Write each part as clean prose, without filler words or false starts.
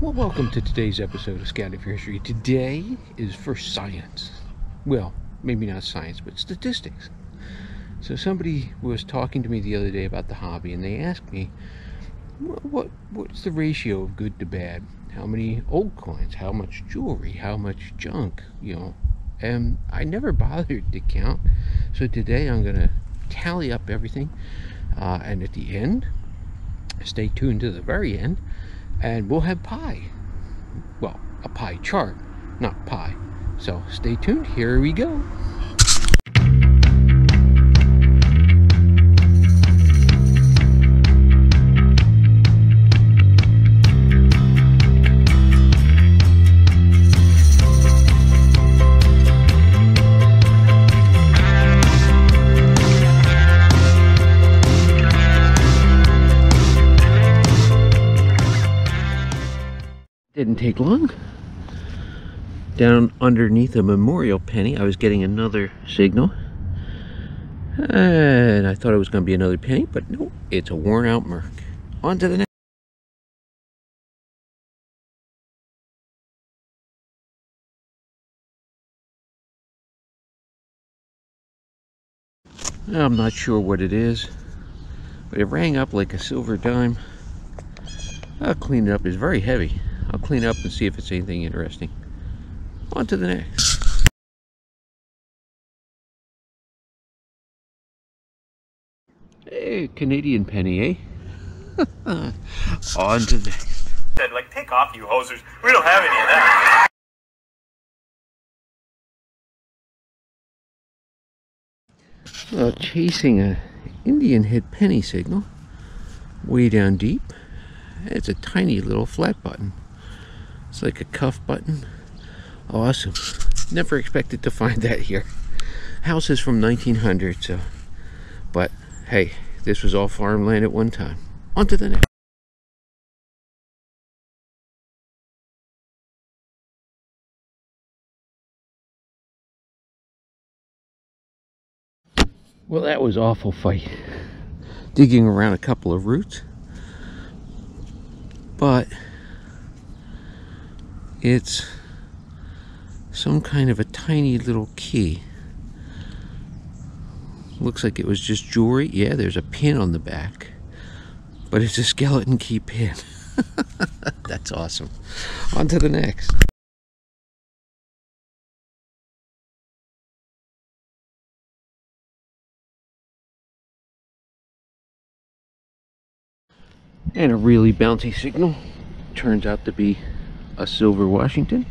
Well, welcome to today's episode of Scouting for History. Today is for science. Well, maybe not science, but statistics. So somebody was talking to me the other day about the hobby, and they asked me, what's the ratio of good to bad? How many old coins? How much jewelry? How much junk? And I never bothered to count. So today I'm going to tally up everything, and at the end, stay tuned to the very end, and we'll have pie. Well, a pie chart, not pie. So stay tuned, here we go. Didn't take long. Down underneath a memorial penny, I was getting another signal. And I thought it was going to be another penny, but no, it's a worn out Merc. On to the next. I'm not sure what it is, but it rang up like a silver dime. I'll clean it up. It's very heavy. I'll clean it up and see if it's anything interesting. On to the next. Hey, Canadian penny, eh? On to the next. Said, like, take off, you hosers. We don't have any of that. Well, chasing a Indian head penny signal way down deep. It's a tiny little flat button. It's like a cuff button. Awesome. Never expected to find that here. House is from 1900, so. But hey, this was all farmland at one time. On to the next. Well, that was awful fight. Digging around a couple of roots. But it's some kind of a tiny little key. Looks like it was just jewelry. Yeah, there's a pin on the back, but it's a skeleton key pin. That's awesome. On to the next. And a really bouncy signal. Turns out to be a silver Washington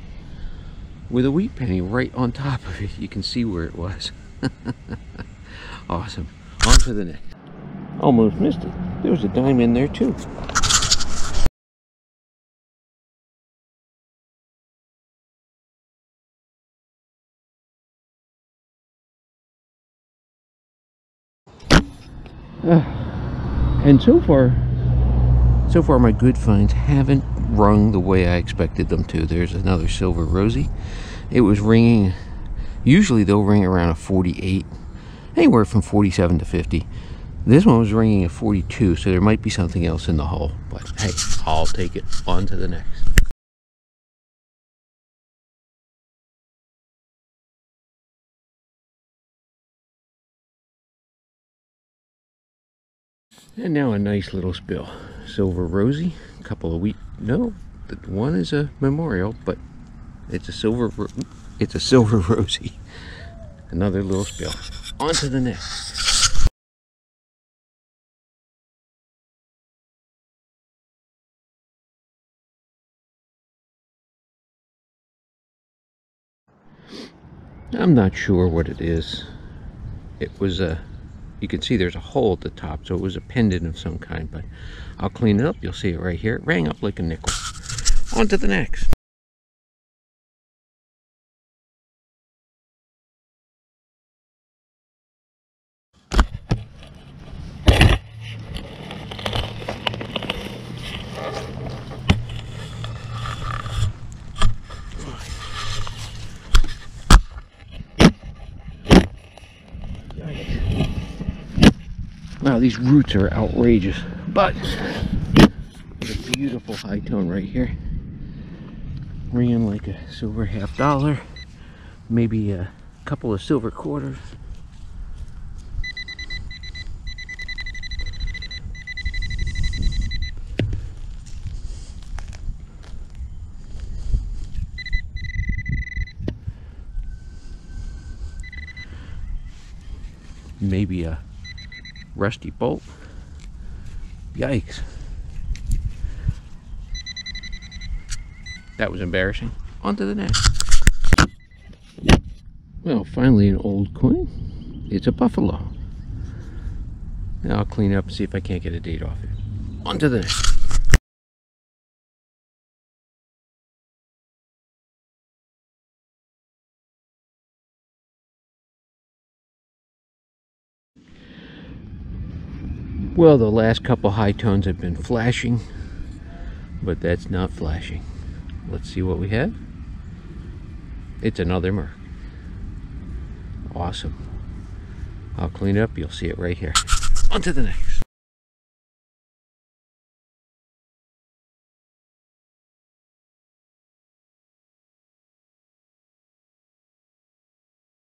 with a wheat penny right on top of it. You can see where it was. Awesome. On to the next. Almost missed it. There was a dime in there too. And so far my good finds haven't rung the way I expected them to. There's another silver Rosie. It was ringing, usually they'll ring around a 48, anywhere from 47 to 50. This one was ringing at 42, so there might be something else in the hole, but hey, I'll take it. On to the next. And now a nice little spill. Silver Rosie, a couple of wheat, no, one is a memorial, but it's a silver Rosie. Another little spill. On to the next. I'm not sure what it is. It was you can see there's a hole at the top, so it was a pendant of some kind, but I'll clean it up. You'll see it right here. It rang up like a nickel. On to the next. Wow, these roots are outrageous, but there's a beautiful high tone right here. ringing like a silver $50, maybe a couple of silver quarters. Maybe a rusty bolt. Yikes. That was embarrassing. On to the next. Well, finally an old coin. It's a buffalo. Now I'll clean up and see if I can't get a date off it. On to the next. Well, the last couple high tones have been flashing, but that's not flashing. Let's see what we have. It's another Merc. Awesome. I'll clean it up, you'll see it right here. On to the next.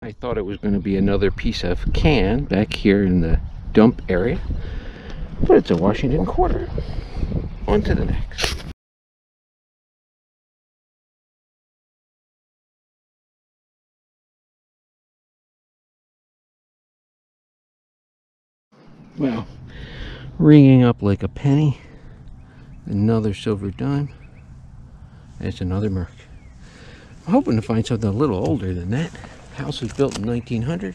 I thought it was going to be another piece of can back here in the dump area, but it's a Washington quarter. On to the next. Well, ringing up like a penny. Another silver dime. It's another Merc. I'm hoping to find something a little older than that. House was built in 1900.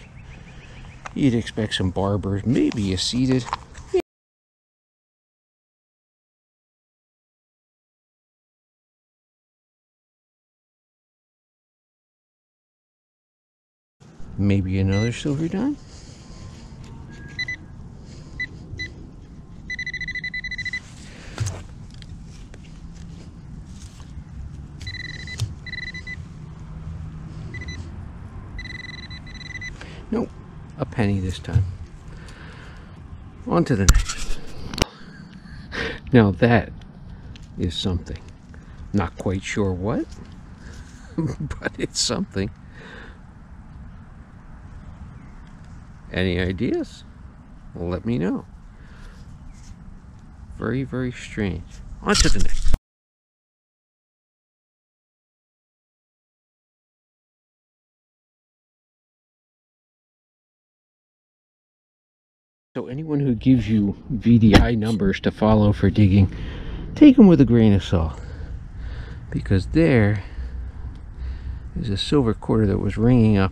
You'd expect some barbers, maybe a seated. Maybe another silver dime. Nope, a penny this time. On to the next. Now that is something. Not quite sure what, but it's something. Any ideas? Well, let me know. Very, very strange. On to the next. So anyone who gives you VDI numbers to follow for digging, take them with a grain of salt. Because there is a silver quarter that was ringing up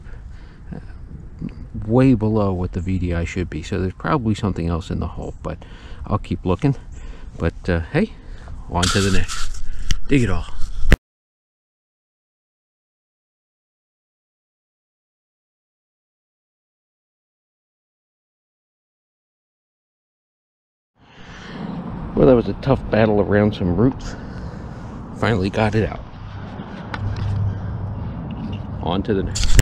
way below what the VDI should be. So there's probably something else in the hole, but I'll keep looking. But hey, on to the next. Dig it all. Well, that was a tough battle around some roots. Finally got it out. On to the next.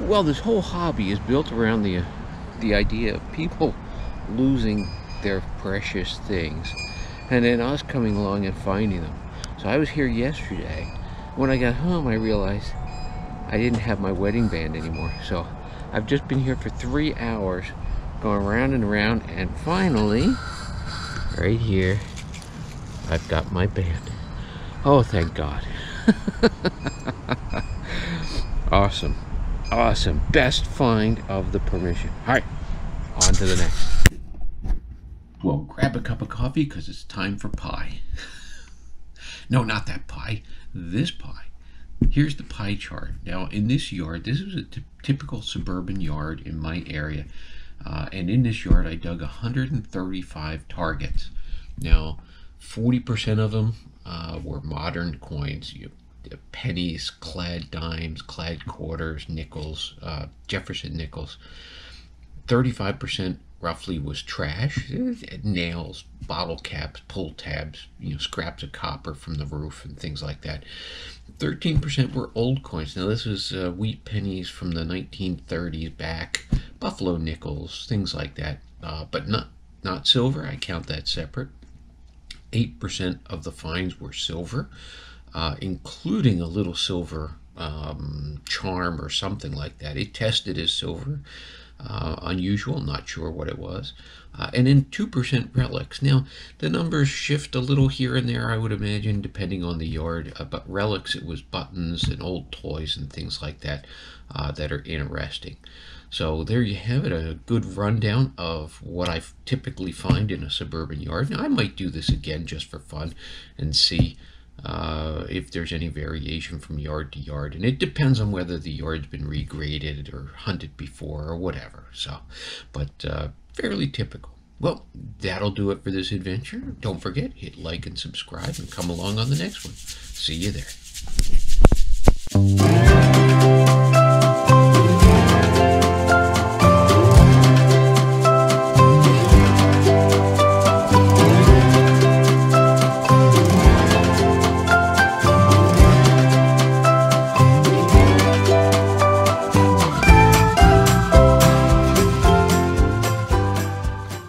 Well, this whole hobby is built around the idea of people losing their precious things and then us coming along and finding them. So I was here yesterday. When I got home, I realized I didn't have my wedding band anymore. So I've just been here for 3 hours going around and around, and finally, right here, I've got my band. Oh, thank God. Awesome. Awesome. Best find of the permission. All right, on to the next. Well, grab a cup of coffee because it's time for pie. No, not that pie. This pie. Here's the pie chart. Now, in this yard, this is a typical suburban yard in my area. And in this yard, I dug 135 targets. Now, 40% of them were modern coins. Pennies, clad dimes, clad quarters, nickels, Jefferson nickels. 35% roughly was trash. Nails, bottle caps, pull tabs, scraps of copper from the roof and things like that. 13% were old coins. Now this was wheat pennies from the 1930s back, buffalo nickels, things like that, but not silver. I count that separate. 8% of the finds were silver, including a little silver charm or something like that. It tested as silver. Unusual, not sure what it was. And then 2% relics. Now, the numbers shift a little here and there, I would imagine, depending on the yard. But relics, it was buttons and old toys and things like that that are interesting. So there you have it, a good rundown of what I typically find in a suburban yard. Now, I might do this again just for fun and see if there's any variation from yard to yard, and it depends on whether the yard's been regraded or hunted before or whatever. So, but fairly typical. Well, that'll do it for this adventure. Don't forget, hit like and subscribe and come along on the next one. See you there.